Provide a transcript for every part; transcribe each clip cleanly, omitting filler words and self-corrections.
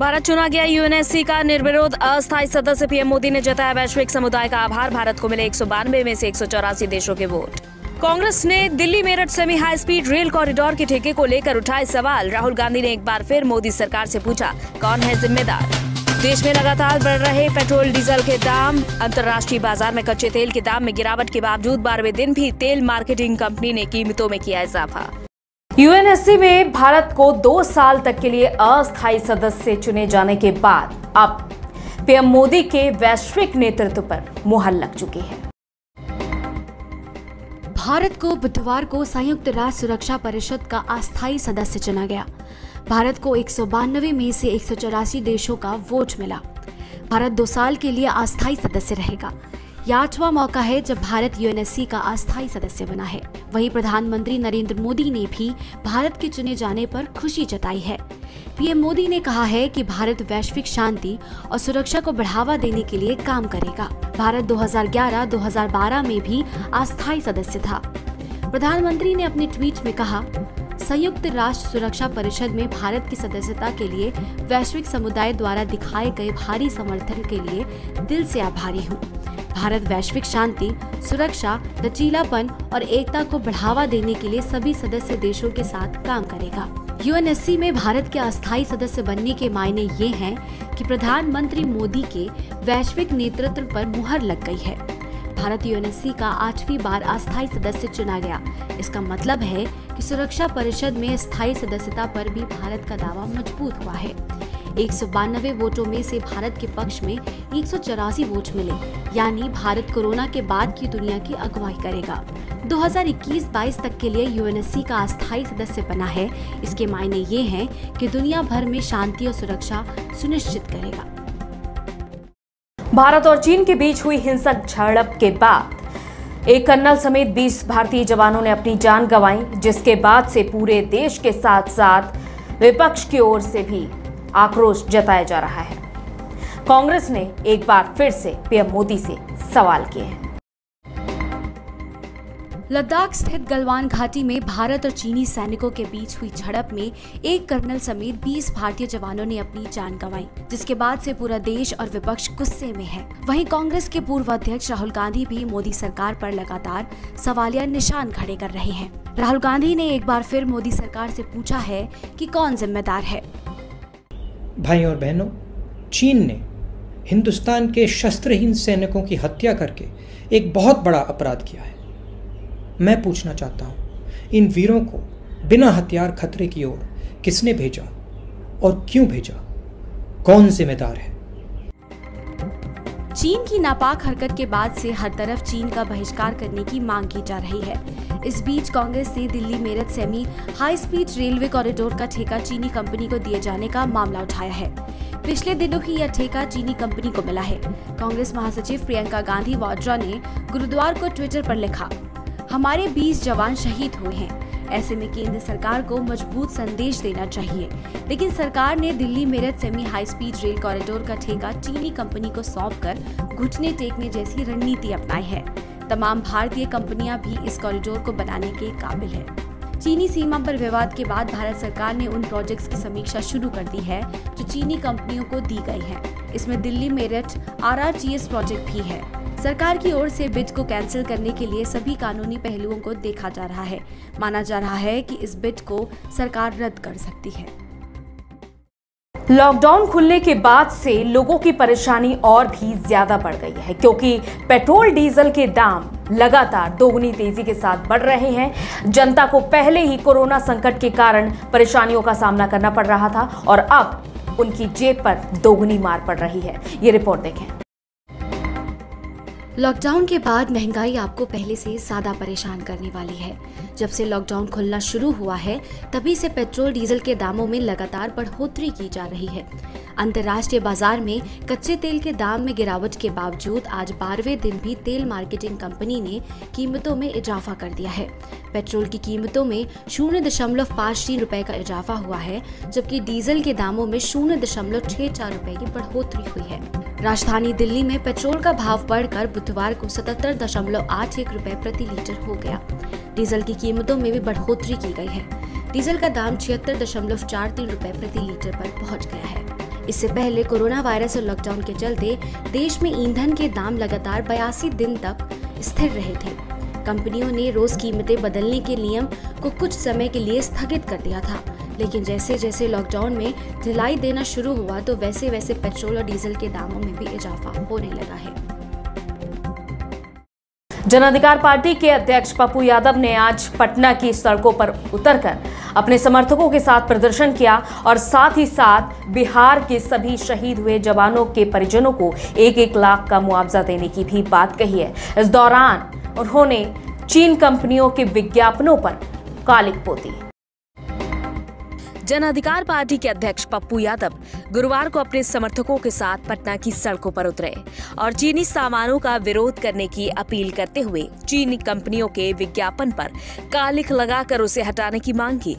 भारत चुना गया यूएनएससी का निर्विरोध अस्थायी सदस्य। पीएम मोदी ने जताया वैश्विक समुदाय का आभार। भारत को मिले 192 में से 184 देशों के वोट। कांग्रेस ने Delhi Meerut semi high speed rail corridor के ठेके को लेकर उठाए सवाल। राहुल गांधी ने एक बार फिर मोदी सरकार से पूछा, कौन है जिम्मेदार। देश में लगातार बढ़ रहे पेट्रोल डीजल के दाम। अंतर्राष्ट्रीय बाजार में कच्चे तेल के दाम में गिरावट के बावजूद 12वें दिन भी तेल मार्केटिंग कंपनी ने कीमतों में किया इजाफा। यूएनएससी में भारत को 2 साल तक के लिए अस्थायी सदस्य चुने जाने के बाद अब पीएम मोदी के वैश्विक नेतृत्व पर मुहर लग चुकी है। भारत को बुधवार को संयुक्त राष्ट्र सुरक्षा परिषद का अस्थायी सदस्य चुना गया। भारत को 192 में से 184 देशों का वोट मिला। भारत 2 साल के लिए अस्थायी सदस्य रहेगा। यह 8वां मौका है जब भारत यूएनएससी का अस्थायी सदस्य बना है। वहीं प्रधानमंत्री नरेंद्र मोदी ने भी भारत के चुने जाने पर खुशी जताई है। पीएम मोदी ने कहा है कि भारत वैश्विक शांति और सुरक्षा को बढ़ावा देने के लिए काम करेगा। भारत 2011-2012 में भी अस्थायी सदस्य था। प्रधानमंत्री ने अपने ट्वीट में कहा, संयुक्त राष्ट्र सुरक्षा परिषद में भारत की सदस्यता के लिए वैश्विक समुदाय द्वारा दिखाए गए भारी समर्थन के लिए दिल से आभारी हूँ। भारत वैश्विक शांति, सुरक्षा, लचीलापन और एकता को बढ़ावा देने के लिए सभी सदस्य देशों के साथ काम करेगा। यूएनएससी में भारत के अस्थायी सदस्य बनने के मायने ये हैं कि प्रधानमंत्री मोदी के वैश्विक नेतृत्व पर मुहर लग गई है। भारत यूएनएससी का 8वीं बार अस्थायी सदस्य चुना गया। इसका मतलब है कि सुरक्षा परिषद में स्थायी सदस्यता पर भी भारत का दावा मजबूत हुआ है। 192 वोटों में से भारत के पक्ष में 184 वोट मिले, यानी भारत कोरोना के बाद की दुनिया की अगुवाई करेगा। 2021-22 तक के लिए यूएनएससी का अस्थायी सदस्य बना है। इसके मायने ये हैं कि दुनिया भर में शांति और सुरक्षा सुनिश्चित करेगा। भारत और चीन के बीच हुई हिंसक झड़प के बाद एक कर्नल समेत 20 भारतीय जवानों ने अपनी जान गंवाई, जिसके बाद से पूरे देश के साथ साथ विपक्ष की ओर से भी आक्रोश जताया जा रहा है। कांग्रेस ने एक बार फिर से पीएम मोदी से सवाल किए हैं। लद्दाख स्थित गलवान घाटी में भारत और चीनी सैनिकों के बीच हुई झड़प में एक कर्नल समेत 20 भारतीय जवानों ने अपनी जान गंवाई, जिसके बाद से पूरा देश और विपक्ष गुस्से में है। वहीं कांग्रेस के पूर्व अध्यक्ष राहुल गांधी भी मोदी सरकार पर लगातार सवालिया निशान खड़े कर रहे हैं। राहुल गांधी ने एक बार फिर मोदी सरकार से पूछा है कि कौन जिम्मेदार है। भाई और बहनों, चीन ने हिंदुस्तान के शस्त्रहीन सैनिकों की हत्या करके एक बहुत बड़ा अपराध किया है। मैं पूछना चाहता हूं, इन वीरों को बिना हथियार खतरे की ओर किसने भेजा और क्यों भेजा? कौन जिम्मेदार है? चीन की नापाक हरकत के बाद से हर तरफ चीन का बहिष्कार करने की मांग की जा रही है। इस बीच कांग्रेस ने Delhi Meerut semi high speed railway corridor का ठेका चीनी कंपनी को दिए जाने का मामला उठाया है। पिछले दिनों ही यह ठेका चीनी कंपनी को मिला है। कांग्रेस महासचिव प्रियंका गांधी वाड्रा ने गुरुद्वार को ट्विटर पर लिखा, हमारे 20 जवान शहीद हुए हैं। ऐसे में केंद्र सरकार को मजबूत संदेश देना चाहिए, लेकिन सरकार ने Delhi Meerut semi high speed rail corridor का ठेका चीनी कंपनी को सौंपकर घुटने टेकने जैसी रणनीति अपनाई है। तमाम भारतीय कंपनियां भी इस कॉरिडोर को बनाने के काबिल है। चीनी सीमा पर विवाद के बाद भारत सरकार ने उन प्रोजेक्ट्स की समीक्षा शुरू कर दी है जो चीनी कंपनियों को दी गई है। इसमें दिल्ली मेरठ RRTS प्रोजेक्ट भी है। सरकार की ओर से बिड को कैंसिल करने के लिए सभी कानूनी पहलुओं को देखा जा रहा है। माना जा रहा है कि इस बिड को सरकार रद्द कर सकती है। लॉकडाउन खुलने के बाद से लोगों की परेशानी और भी ज्यादा बढ़ गई है, क्योंकि पेट्रोल डीजल के दाम लगातार दोगुनी तेजी के साथ बढ़ रहे हैं। जनता को पहले ही कोरोना संकट के कारण परेशानियों का सामना करना पड़ रहा था और अब उनकी जेब पर दोगुनी मार पड़ रही है। ये रिपोर्ट देखें। लॉकडाउन के बाद महंगाई आपको पहले से ज्यादा परेशान करने वाली है। जब से लॉकडाउन खुलना शुरू हुआ है, तभी से पेट्रोल डीजल के दामों में लगातार बढ़ोतरी की जा रही है। अंतर्राष्ट्रीय बाजार में कच्चे तेल के दाम में गिरावट के बावजूद आज 12वें दिन भी तेल मार्केटिंग कंपनी ने कीमतों में इजाफा कर दिया है। पेट्रोल की कीमतों में 0.53 रुपए का इजाफा हुआ है, जबकि डीजल के दामों में 0.64 रुपए की बढ़ोतरी हुई है। राजधानी दिल्ली में पेट्रोल का भाव बढ़कर बुधवार को 77.81 रुपए प्रति लीटर हो गया। डीजल की कीमतों में भी बढ़ोतरी की गई है। डीजल का दाम 76.43 रुपए प्रति लीटर पर पहुंच गया है। इससे पहले कोरोना वायरस और लॉकडाउन के चलते देश में ईंधन के दाम लगातार 82 दिन तक स्थिर रहे थे। कंपनियों ने रोज कीमतें बदलने के नियम को कुछ समय के लिए स्थगित कर दिया था, लेकिन जैसे जैसे लॉकडाउन में ढिलाई देना शुरू हुआ तो वैसे वैसे पेट्रोल और डीजल के दामों में भी इजाफा होने लगा है। जन अधिकार पार्टी के अध्यक्ष पप्पू यादव ने आज पटना की सड़कों पर उतरकर अपने समर्थकों के साथ प्रदर्शन किया और साथ ही साथ बिहार के सभी शहीद हुए जवानों के परिजनों को 1-1 लाख का मुआवजा देने की भी बात कही है। इस दौरान उन्होंने चीन कंपनियों के विज्ञापनों पर कालिक पोती। जन अधिकार पार्टी के अध्यक्ष पप्पू यादव गुरुवार को अपने समर्थकों के साथ पटना की सड़कों पर उतरे और चीनी सामानों का विरोध करने की अपील करते हुए चीनी कंपनियों के विज्ञापन पर कालिक लगाकर उसे हटाने की मांग की।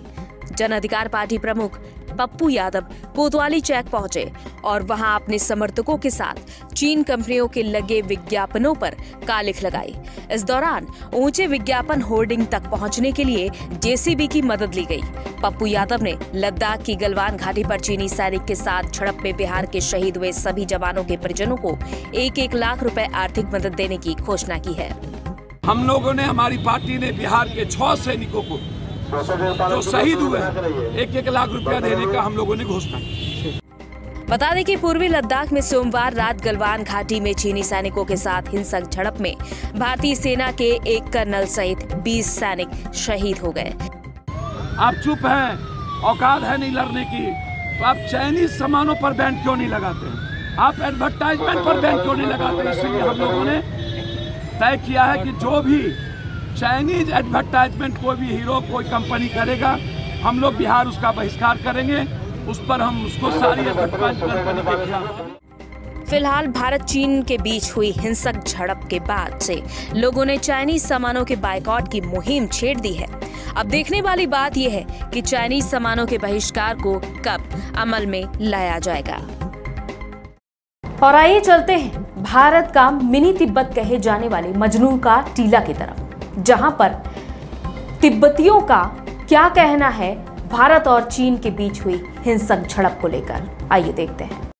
जन अधिकार पार्टी प्रमुख पप्पू यादव कोतवाली चौक पहुंचे और वहां अपने समर्थकों के साथ चीन कंपनियों के लगे विज्ञापनों पर कालिख लगाई। इस दौरान ऊंचे विज्ञापन होर्डिंग तक पहुंचने के लिए जेसीबी की मदद ली गई। पप्पू यादव ने लद्दाख की गलवान घाटी पर चीनी सैनिक के साथ झड़प में बिहार के शहीद हुए सभी जवानों के परिजनों को 1-1 लाख रुपए आर्थिक मदद देने की घोषणा की है। हम लोगों ने, हमारी पार्टी ने बिहार के 6 सैनिकों को जो शहीद हुए 1-1 लाख रुपया देने का हम लोगों ने घोषणा की। बता दें कि पूर्वी लद्दाख में सोमवार रात गलवान घाटी में चीनी सैनिकों के साथ हिंसक झड़प में भारतीय सेना के एक कर्नल सहित 20 सैनिक शहीद हो गए। आप चुप हैं, औकात है नहीं लड़ने की, तो आप चाइनीज सामानों पर बैन क्यों नहीं लगाते? आप एडवर्टाइजमेंट पर बैन क्यों नहीं लगाते? इसलिए हम लोगों ने तय किया है कि जो भी चाइनीज एडवर्टाइजमेंट कोई भी हीरो कोई कंपनी करेगा, हम लोग बिहार उसका बहिष्कार करेंगे, उस पर हम उसको सारी एडवर्टाइजमेंट कंपनी के खिलाफ। फिलहाल भारत चीन के बीच हुई हिंसक झड़प के बाद से लोगों ने चाइनीज सामानों के बायकॉट की मुहिम छेड़ दी है। अब देखने वाली बात यह है कि चाइनीज सामानों के बहिष्कार को कब अमल में लाया जाएगा। और आइए चलते हैं भारत का मिनी तिब्बत कहे जाने वाले मजनू का टीला की तरफ, जहां पर तिब्बतियों का क्या कहना है भारत और चीन के बीच हुई हिंसक झड़प को लेकर। आइए देखते हैं।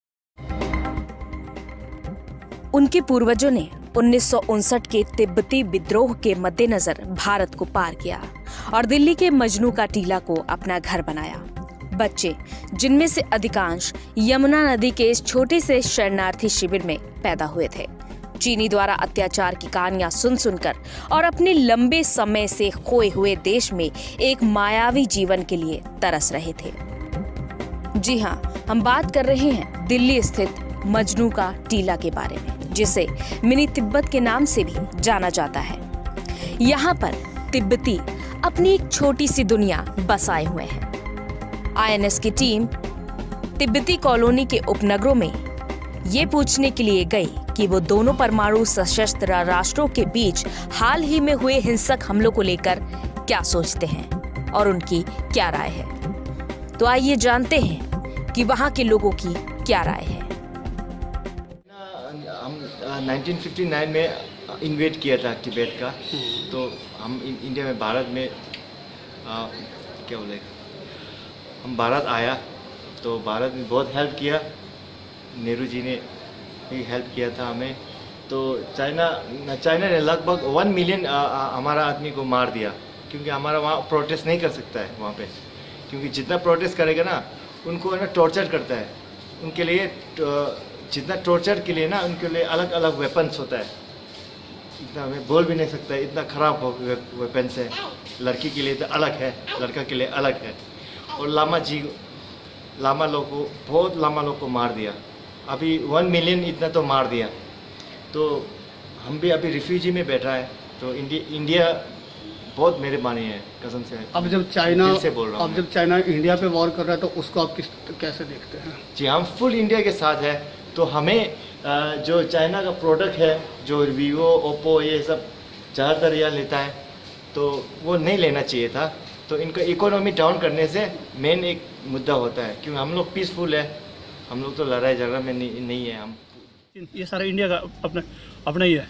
उनके पूर्वजों ने 1959 के तिब्बती विद्रोह के मद्देनजर भारत को पार किया और दिल्ली के मजनू का टीला को अपना घर बनाया। बच्चे, जिनमें से अधिकांश यमुना नदी के इस छोटे से शरणार्थी शिविर में पैदा हुए थे, चीनी द्वारा अत्याचार की कहानियां सुन सुनकर और अपने लंबे समय से खोए हुए देश में एक मायावी जीवन के लिए तरस रहे थे। जी हां, हम बात कर रहे हैं दिल्ली स्थित मजनू का टीला के बारे में, जिसे मिनी तिब्बत के नाम से भी जाना जाता है। यहाँ पर तिब्बती अपनी एक छोटी सी दुनिया बसाए हुए हैं। आईएनएस की टीम तिब्बती कॉलोनी के उपनगरों में ये पूछने के लिए गई कि वो दोनों परमाणु सशस्त्र राष्ट्रों के बीच हाल ही में हुए हिंसक हमलों को लेकर क्या सोचते हैं और उनकी क्या राय है। तो आइए जानते हैं कि वहां के लोगों की क्या राय है। हम 1959 में इन्वेट किया था तिब्बत का, तो हम इंडिया में भारत में क्या बोले, हम भारत आया तो भारत में बहुत हेल्प किया, नेहरू जी ने भी हेल्प किया था हमें। तो चाइना ने लगभग 1 मिलियन हमारा आदमी को मार दिया, क्योंकि हमारा वहाँ प्रोटेस्ट नहीं कर सकता है वहाँ पे, क्योंकि जितना प्रोटेस्ट करेगा ना उनको है ना टॉर्चर करता है। उनके लिए जितना टॉर्चर के लिए ना उनके लिए अलग अलग वेपन्स होता है, इतना मैं बोल भी नहीं सकता, इतना ख़राब वेपन्स है। लड़की के लिए तो अलग है, लड़का के लिए अलग है। और लामा लोग को बहुत लामा लोग को मार दिया, अभी 1 मिलियन इतना तो मार दिया। तो हम भी अभी रिफ्यूजी में बैठा है, तो इंडिया बहुत मेहरबानी है कसम से। अब जब चाइना अब जब चाइना इंडिया पे वॉर कर रहा है तो उसको आप कैसे देखते हैं? जी, हम फुल इंडिया के साथ है। तो हमें जो चाइना का प्रोडक्ट है, जो वीवो, ओप्पो, ये सब ज़्यादातर यहाँ लेता है, तो वो नहीं लेना चाहिए था। तो इनका इकोनॉमी डाउन करने से मेन एक मुद्दा होता है, क्योंकि हम लोग पीसफुल है, हम लोग तो लड़ाई झगड़ा में नहीं है। हम ये सारा इंडिया का अपना ही है,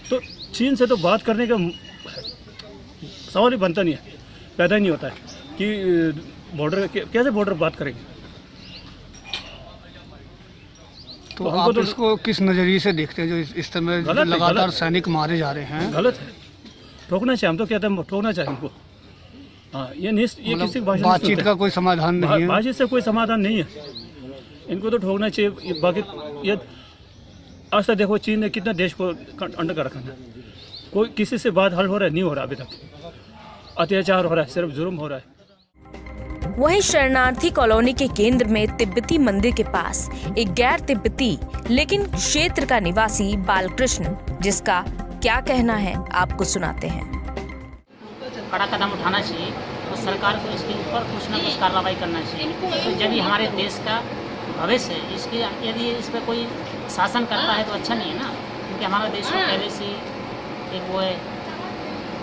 तो चीन से तो बात करने का सवाल ही बनता नहीं है, पैदा ही नहीं होता है कि बॉर्डर कैसे बॉर्डर बात करेंगे। तो आप इसको किस नज़रिए से देखते हैं, जो इस समय लगातार सैनिक मारे जा रहे हैं? गलत है, ठोकना चाहिए। हम तो कहते हैं ठोकना चाहिए इनको। हाँ, ये किसी बातचीत का कोई समाधान नहीं है। बातचीत से कोई समाधान नहीं है, इनको तो ठोकना चाहिए। बाकी ये आज तक देखो चीन ने कितना देश को अंडर कर रखा है, कोई किसी से बात हल हो रहा है? नहीं हो रहा अभी तक। अत्याचार हो रहा है, सिर्फ जुर्म हो रहा है। वहीं शरणार्थी कॉलोनी के केंद्र में तिब्बती मंदिर के पास एक गैर तिब्बती लेकिन क्षेत्र का निवासी बालकृष्ण, जिसका क्या कहना है आपको सुनाते हैं। कड़ा कदम उठाना चाहिए और सरकार को इसके ऊपर कुछ न कुछ कार्रवाई करना चाहिए। तो जब ये हमारे देश का भविष्य है, इसके यदि इस पर कोई शासन करता है तो अच्छा नहीं है ना, क्योंकि हमारा देश तो पहले से एक वो है।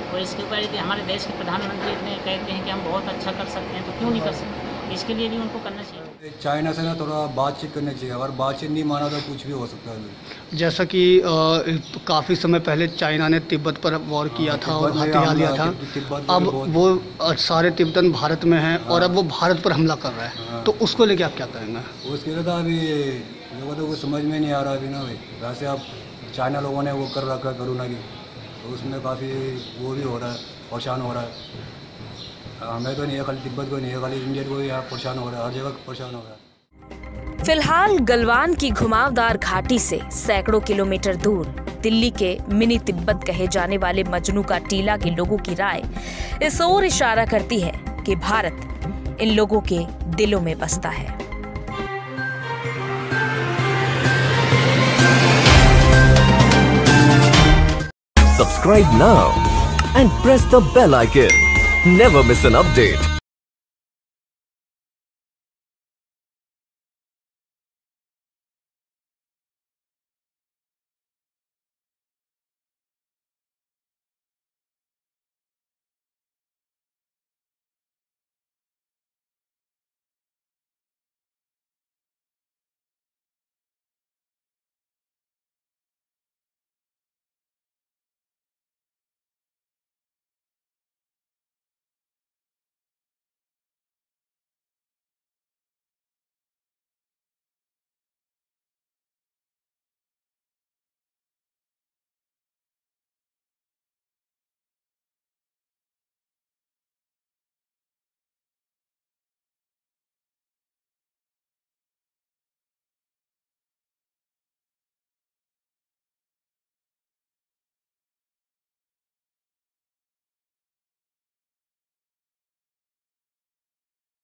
और इसके ऊपर यदि हमारे देश के प्रधानमंत्री ने कहते हैं कि हम बहुत अच्छा कर सकते हैं, तो क्यों नहीं कर सकते? इसके लिए भी उनको करना चाहिए। चाइना से ना थोड़ा बातचीत करनी चाहिए, अगर बातचीत नहीं माना तो कुछ भी हो सकता है। जैसा कि काफ़ी समय पहले चाइना ने तिब्बत पर वॉर किया था और हथियार लिया था, अब वो सारे तिब्बतन भारत में हैं और अब वो भारत पर हमला कर रहा है, तो उसको लेके आप क्या करेंगे? उसके लिए तो अभी लोगों को समझ में नहीं आ रहा अभी ना भाई। वैसे अब चाइना लोगों ने वो कर रखा है कोरोना की, तो उसमें काफ़ी वो भी हो रहा है, परेशान हो रहा है। हमें तो नहीं है, खाली तिब्बत को नहीं है, खाली इंडिया को ही परेशान हो रहा है, हर जगह परेशान हो रहा है। फिलहाल गलवान की घुमावदार घाटी से सैकड़ों किलोमीटर दूर दिल्ली के मिनी तिब्बत कहे जाने वाले मजनू का टीला के लोगों की राय इस ओर इशारा करती है कि भारत इन लोगों के दिलों में बसता है। Subscribe now and press the bell icon. Never miss an update.